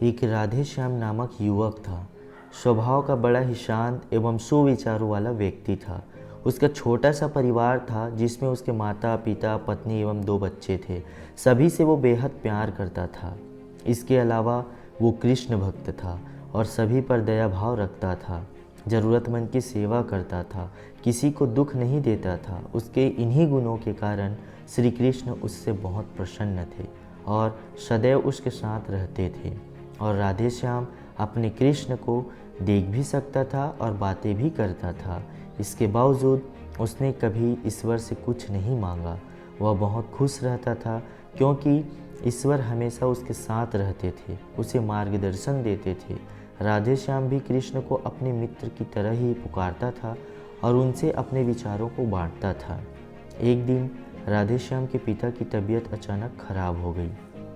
एक राधे श्याम नामक युवक था। स्वभाव का बड़ा ही शांत एवं सुविचारों वाला व्यक्ति था। उसका छोटा सा परिवार था जिसमें उसके माता पिता पत्नी एवं 2 बच्चे थे। सभी से वो बेहद प्यार करता था। इसके अलावा वो कृष्ण भक्त था और सभी पर दया भाव रखता था। ज़रूरतमंद की सेवा करता था, किसी को दुख नहीं देता था। उसके इन्हीं गुणों के कारण श्री कृष्ण उससे बहुत प्रसन्न थे और सदैव उसके साथ रहते थे। और राधे श्याम अपने कृष्ण को देख भी सकता था और बातें भी करता था। इसके बावजूद उसने कभी ईश्वर से कुछ नहीं मांगा। वह बहुत खुश रहता था क्योंकि ईश्वर हमेशा उसके साथ रहते थे, उसे मार्गदर्शन देते थे। राधे श्याम भी कृष्ण को अपने मित्र की तरह ही पुकारता था और उनसे अपने विचारों को बांटता था। एक दिन राधे श्याम के पिता की तबीयत अचानक खराब हो गई।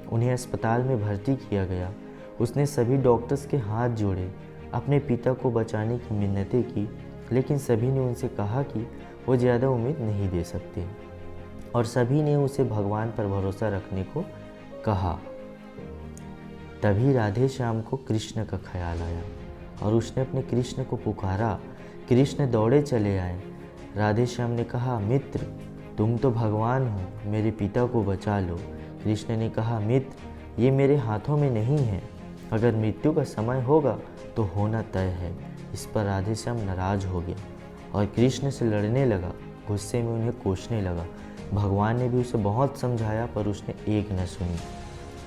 उन्हें अस्पताल में भर्ती किया गया। उसने सभी डॉक्टर्स के हाथ जोड़े, अपने पिता को बचाने की मिन्नतें की, लेकिन सभी ने उनसे कहा कि वो ज़्यादा उम्मीद नहीं दे सकते और सभी ने उसे भगवान पर भरोसा रखने को कहा। तभी राधे श्याम को कृष्ण का ख्याल आया और उसने अपने कृष्ण को पुकारा। कृष्ण दौड़े चले आए। राधे श्याम ने कहा, मित्र तुम तो भगवान हो, मेरे पिता को बचा लो। कृष्ण ने कहा, मित्र ये मेरे हाथों में नहीं है, अगर मृत्यु का समय होगा तो होना तय है। इस पर राधे श्याम नाराज हो गया और कृष्ण से लड़ने लगा। गुस्से में उन्हें कोसने लगा। भगवान ने भी उसे बहुत समझाया पर उसने एक न सुनी।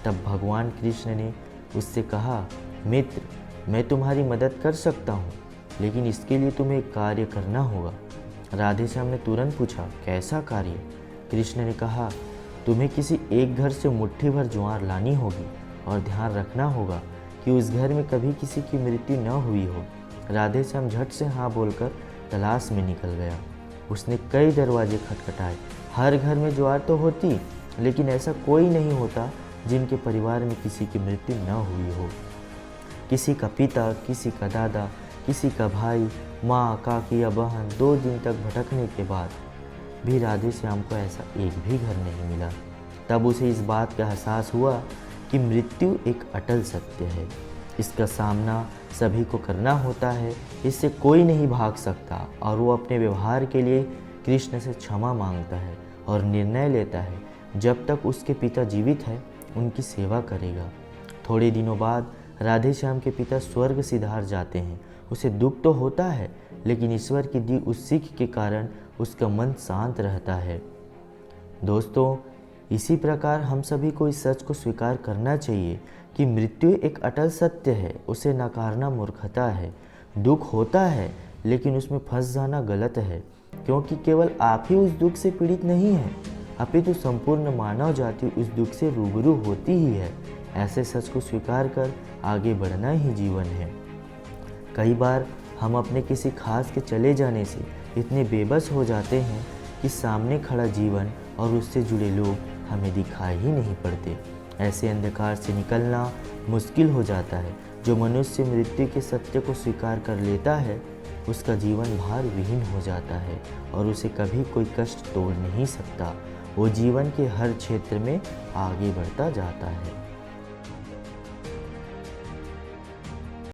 तब भगवान कृष्ण ने उससे कहा, मित्र मैं तुम्हारी मदद कर सकता हूँ, लेकिन इसके लिए तुम्हें एक कार्य करना होगा। राधे श्याम ने तुरंत पूछा, कैसा कार्य? कृष्ण ने कहा, तुम्हें किसी एक घर से मुट्ठी भर ज्वार लानी होगी और ध्यान रखना होगा कि उस घर में कभी किसी की मृत्यु न हुई हो। राधे श्याम झट से हाँ बोलकर तलाश में निकल गया। उसने कई दरवाजे खटखटाए। हर घर में ज्वार तो होती, लेकिन ऐसा कोई नहीं होता जिनके परिवार में किसी की मृत्यु न हुई हो। किसी का पिता, किसी का दादा, किसी का भाई, माँ, काकी या बहन 2 दिन तक भटकने के बाद भी राधे श्याम को ऐसा एक भी घर नहीं मिला। तब उसे इस बात का एहसास हुआ कि मृत्यु एक अटल सत्य है। इसका सामना सभी को करना होता है, इससे कोई नहीं भाग सकता। और वो अपने व्यवहार के लिए कृष्ण से क्षमा मांगता है और निर्णय लेता है जब तक उसके पिता जीवित है उनकी सेवा करेगा। थोड़े दिनों बाद राधे श्याम के पिता स्वर्ग सिधार जाते हैं। उसे दुख तो होता है, लेकिन ईश्वर की दी उस सीख के कारण उसका मन शांत रहता है। दोस्तों, इसी प्रकार हम सभी को इस सच को स्वीकार करना चाहिए कि मृत्यु एक अटल सत्य है, उसे नकारना मूर्खता है। दुख होता है, लेकिन उसमें फंस जाना गलत है, क्योंकि केवल आप ही उस दुख से पीड़ित नहीं हैं, अपितु संपूर्ण मानव जाति उस दुख से रूबरू होती ही है। ऐसे सच को स्वीकार कर आगे बढ़ना ही जीवन है। कई बार हम अपने किसी खास के चले जाने से इतने बेबस हो जाते हैं कि सामने खड़ा जीवन और उससे जुड़े लोग हमें दिखाई ही नहीं पड़ते। ऐसे अंधकार से निकलना मुश्किल हो जाता है। जो मनुष्य मृत्यु के सत्य को स्वीकार कर लेता है उसका जीवन भार विहीन हो जाता है और उसे कभी कोई कष्ट तोड़ नहीं सकता। वो जीवन के हर क्षेत्र में आगे बढ़ता जाता है।